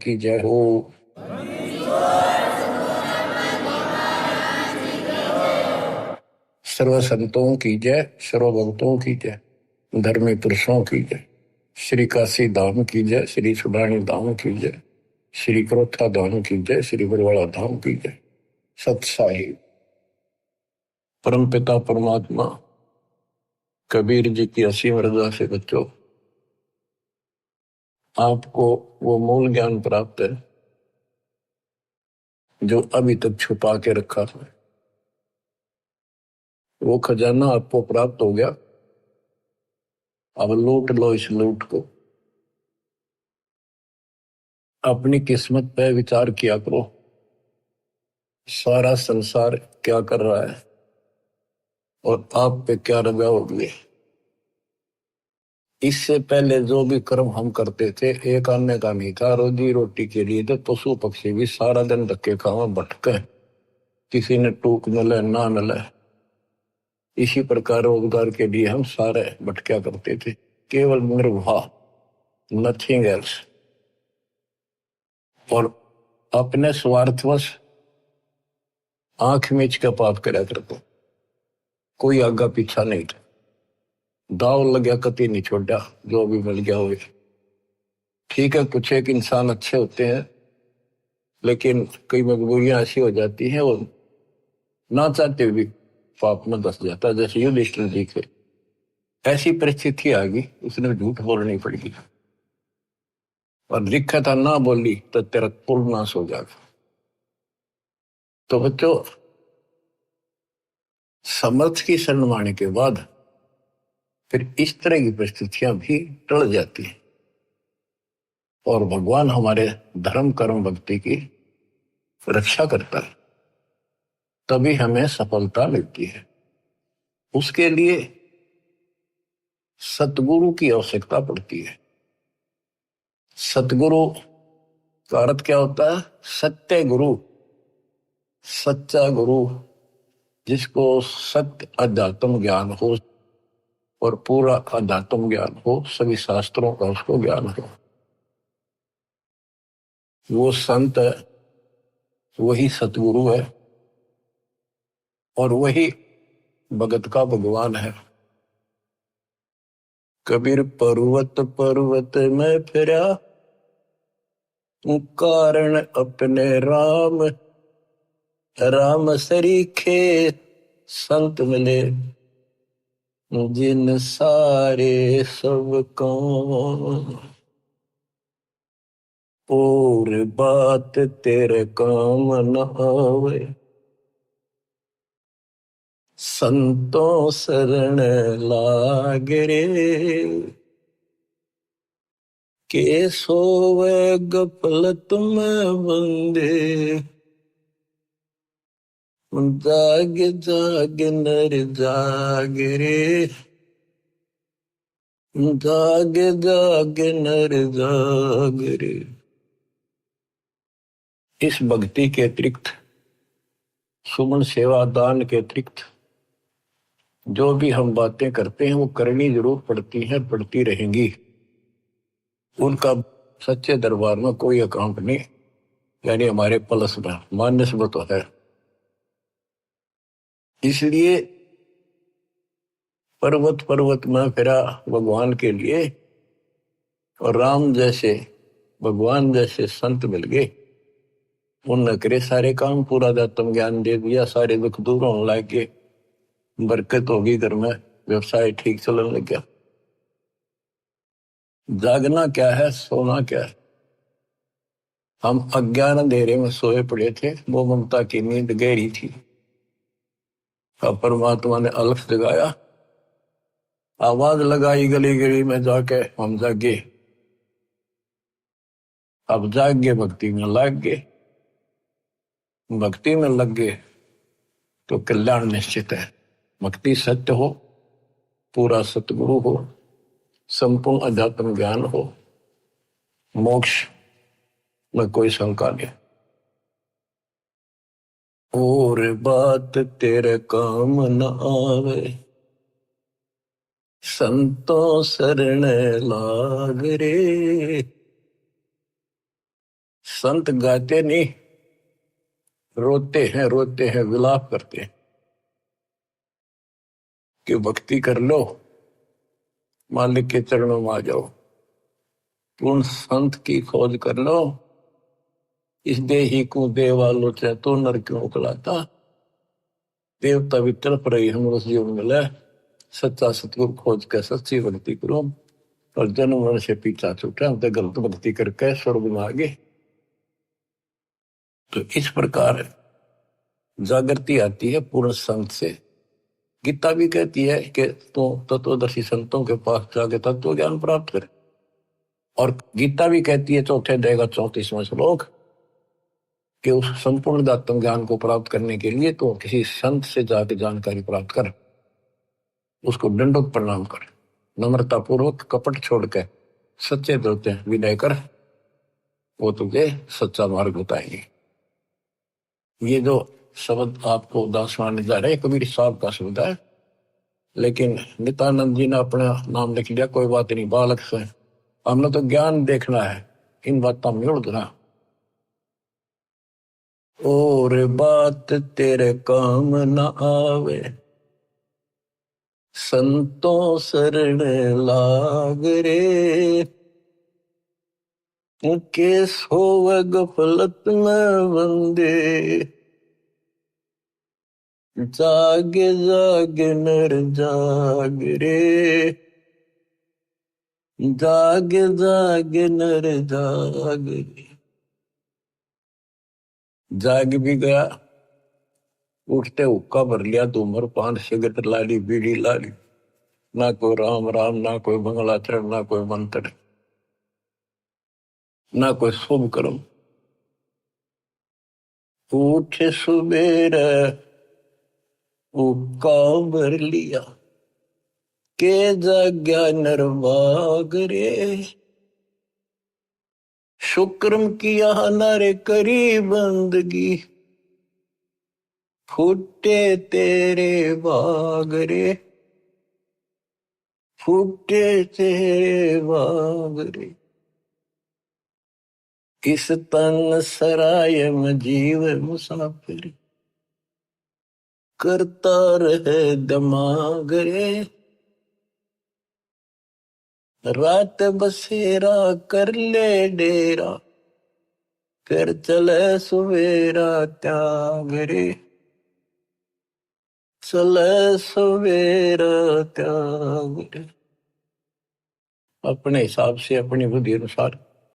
की जय हो। सर्व संतों की जय, सर्व भक्तों की जय, धर्मी पुरुषों की जय। श्री काशी धाम की जय, श्री सुडानी धाम की जय, श्री क्रोथा धाम की जय, श्री बरवाड़ा धाम की जय। सत साहिब परम पिता परमात्मा कबीर जी की असीम रजा से बच्चों, आपको वो मूल ज्ञान प्राप्त है जो अभी तक छुपा के रखा है। वो खजाना आपको प्राप्त हो गया। अब लूट लो इस लूट को। अपनी किस्मत पे विचार किया करो, सारा संसार क्या कर रहा है और आप पे क्या रजा होगी। इससे पहले जो भी कर्म हम करते थे, एक आने का नहीं था, रोजी रोटी के लिए तो पशु पक्षी भी सारा दिन धक्के खावा भटके, किसी ने टूक मिले ना मिले। इसी प्रकार रोजगार के लिए हम सारे भटका करते थे, केवल निर्वाह, नथिंग एल्स। और अपने स्वार्थवश आंख मीच के पाप करा करते, कोई आगा पीछा नहीं था। दाव लग गया कति नहीं छोड़ा, जो भी मिल गया हो। ठीक है, कुछ एक इंसान अच्छे होते हैं, लेकिन कई मजबूरियां ऐसी हो जाती हैं, वो ना चाहते भी पाप में धस जाता है। जैसे युधिष्ठिर जी के ऐसी परिस्थिति आ गई, उसने झूठ बोलनी पड़ेगी और लिखा था ना बोली तो तेरा कुल नाश हो जाएगा। तो बच्चों, समर्थ की शरण आने के बाद फिर इस तरह की परिस्थितियां भी टल जाती हैं और भगवान हमारे धर्म कर्म भक्ति की रक्षा करता है, तभी हमें सफलता मिलती है। उसके लिए सतगुरु की आवश्यकता पड़ती है। सतगुरु का अर्थ क्या होता है? सत्य गुरु, सच्चा गुरु, जिसको सत्य अध्यात्म ज्ञान हो और पूरा अध्यात्म ज्ञान हो, सभी शास्त्रों का उसको ज्ञान हो। वो संत है, वही सतगुरु है और वही भगत का भगवान है। कबीर पर्वत पर्वत में फिरा, कारण अपने राम, राम सरीखे संत मिले, जिन सारे सब काम। और बात तेरे काम न आवे, संतों शरण लाग रे। के सोवे गफलत में बंदे, जाग जाग नर जाग रे, जाग जाग नर जाग रे। इस भक्ति के अतिरिक्त, सुमन सेवा दान के अतिरिक्त जो भी हम बातें करते हैं वो करनी जरूर पड़ती हैं, पड़ती रहेंगी। उनका सच्चे दरबार में कोई अकाउंट नहीं, यानी हमारे प्लस में माइनस में तो है। इसलिए पर्वत पर्वत में फिरा भगवान के लिए, और राम जैसे भगवान जैसे संत मिल गए। उनने करे सारे काम, पूरा आत्म ज्ञान दे दिया, सारे दुख दूर होने लग गए, बरकत होगी घर में, व्यवसाय ठीक चलने लग गया। जागना क्या है, सोना क्या है? हम अज्ञान अंधेरे में सोए पड़े थे, वो ममता की नींद गहरी थी। अब परमात्मा ने अलख जगाया, आवाज लगाई गली गली में जाके, हम जागे। अब जाग गए, भक्ति में लग गए। भक्ति में लग गए तो कल्याण निश्चित है। भक्ति सत्य हो, पूरा सतगुरु हो, संपूर्ण अध्यात्म ज्ञान हो, मोक्ष में कोई शंका नहीं। और बात तेरे काम न आवे, संतों शरण लाग रे। संत गाते नहीं, रोते हैं, विलाप करते हैं कि भक्ति कर लो, मालिक के चरणों में आ जाओ। पूर्ण संत की खोज कर लो, इस देही को देवालो चाहे तो नर क्यों उकलाता। देवता भी तड़प रही हम उस जीवन मिले, सच्चा सतगुरु खोज के सच्ची भक्ति करो। और जन्म मरण से पीछा छूटा, हम तो गलत भक्ति करके स्वर्ग में आ गए। तो इस प्रकार जागृति आती है पूर्ण संत से। गीता भी कहती है कि तो तत्वदर्शी संतों के पास जाके तत्व ज्ञान प्राप्त करे। और गीता भी कहती है चौथे अध्याय का 34वां श्लोक कि उस संपूर्ण आत्म ज्ञान को प्राप्त करने के लिए तो किसी संत से जाके जानकारी प्राप्त कर, उसको दंडोत प्रणाम कर, नम्रता पूर्वक कपट छोड़ के सच्चे दोते विनय कर, वो तुझे सच्चा मार्ग बताएंगे। ये जो शब्द आपको दासवान जा रहे कबीर साहब का शब्द है, लेकिन नित्यानंद जी ने अपना नाम लिख लिया, कोई बात नहीं, बालक से हमने तो ज्ञान देखना है, इन बातों में उड़ना। और बात तेरे काम न आवे, संतों शरण लाग रे, के सोव गफलत में बंदे, जागे जागे नर जाग रे, जागे जागे नर जाग रे। जाग भी गया, उठते हुक्का भर लिया, धूम्रपान सिगरेट लाली, बीड़ी लाली, ना कोई राम राम, ना कोई मंगलाचरण, ना कोई मंत्र, ना कोई शुभ कर्म। उठे सुबेर हुक्का भर लिया, के जाग्या नरवाग रे, शुक्रम किया नर करी बंदगी, फूटे तेरे बाग रे, फूटे तेरे बाग रे। इस तन सराय में जीव मुसाफिर, करता रहे दिमाग रे, रात बसेरा कर ले डेरा, फिर चले सवेरा त्याग रे, चले सवेरा त्याग रे। अपने हिसाब से अपनी बुद्धि अनुसार